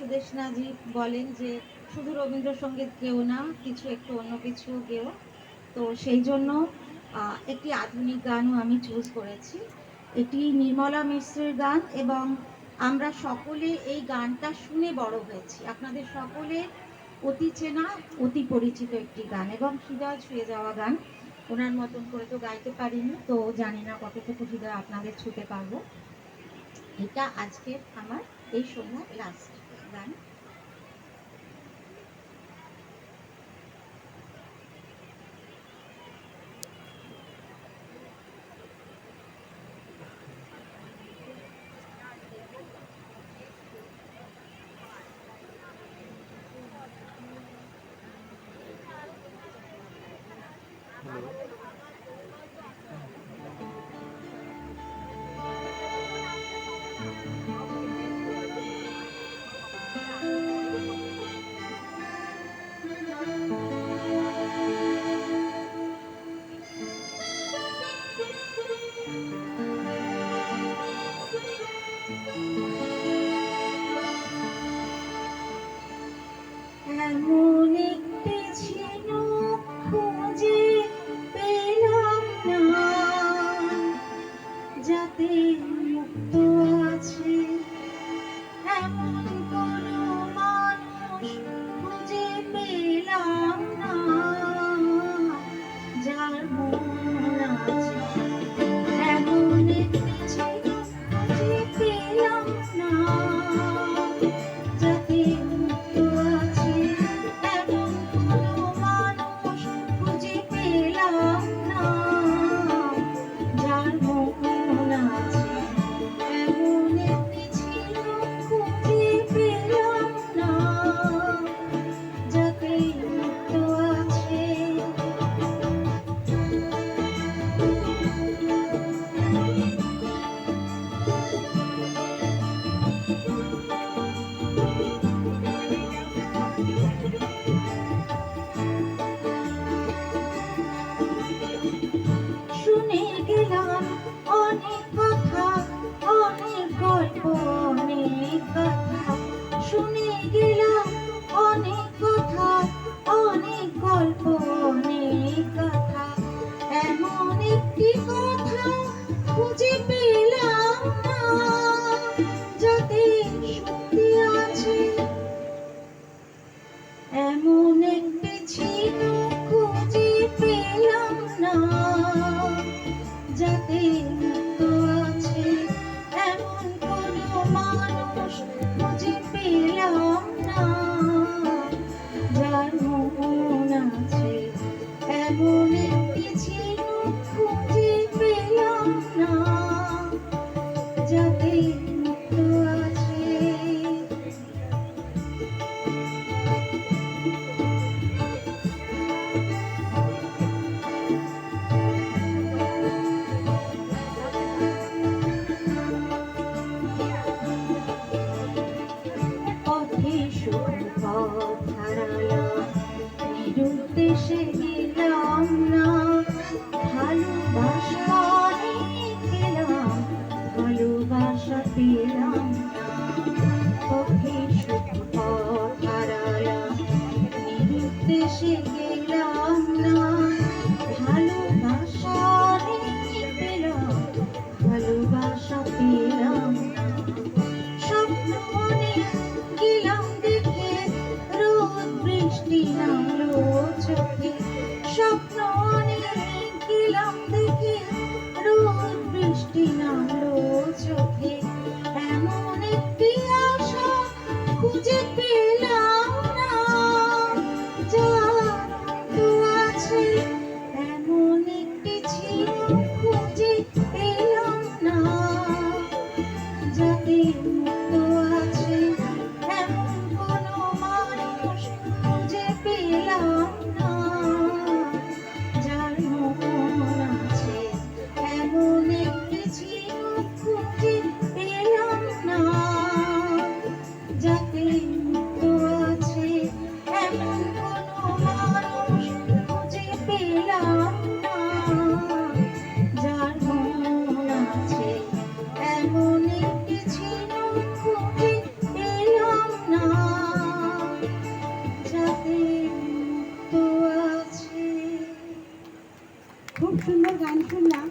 সুদেষ্ণাজি বলেন যে শুধু রবীন্দ্রসঙ্গীত গেও না, কিছু একটু অন্য কিছু গেও। তো সেই জন্য একটি আধুনিক গানও আমি চুজ করেছি। এটি নির্মলা মিশ্রের গান এবং আমরা সকলে এই গানটা শুনে বড় হয়েছি। আপনাদের সকলে অতি চেনা, অতি পরিচিত একটি গান এবং হৃদয় ছুঁয়ে যাওয়া গান। ওনার মতন করে তো গাইতে পারিনি, তো জানি না কতটুকু হৃদয় আপনাদের ছুঁতে পারবো। এটা আজকের আমার এই সন্ধ্যার লাস্ট গান। এমন একটি ঝিনুক খুঁজে পেলাম না, যাতে মুক্ত আছে এমন কোনো মানুষ খুঁজে পেলাম না, যার মন আছে। এমন একটি ঝিনুক খুঁজে পেলাম না, যাতে মুক্ত আছে এমন কোনো মানুষ খুঁজে পেলাম না, যার মন আছে। এমন একটি ঝিনুক খুঁজে পেলাম না, যাতে মুক্ত আছে। শুনে গেলাম অনেক কথা, অনেক গল্প, অনেক কথা। শুনে গেলাম অনেক কথা, অনেক গল্প, অনেক কথা। এমন একটি কথা খুঁজে পেলাম না, যাতে সত্যি আছে। এমন একটি ঝিনুক খুঁজে পেলাম না, যাতে মুক্ত আছে এমন কোনো মানুষ খুঁজে পেলাম না, যার মন আছে। এমন একটি ঝিনুক খুঁজে খুব সুন্দর গান শুনলাম।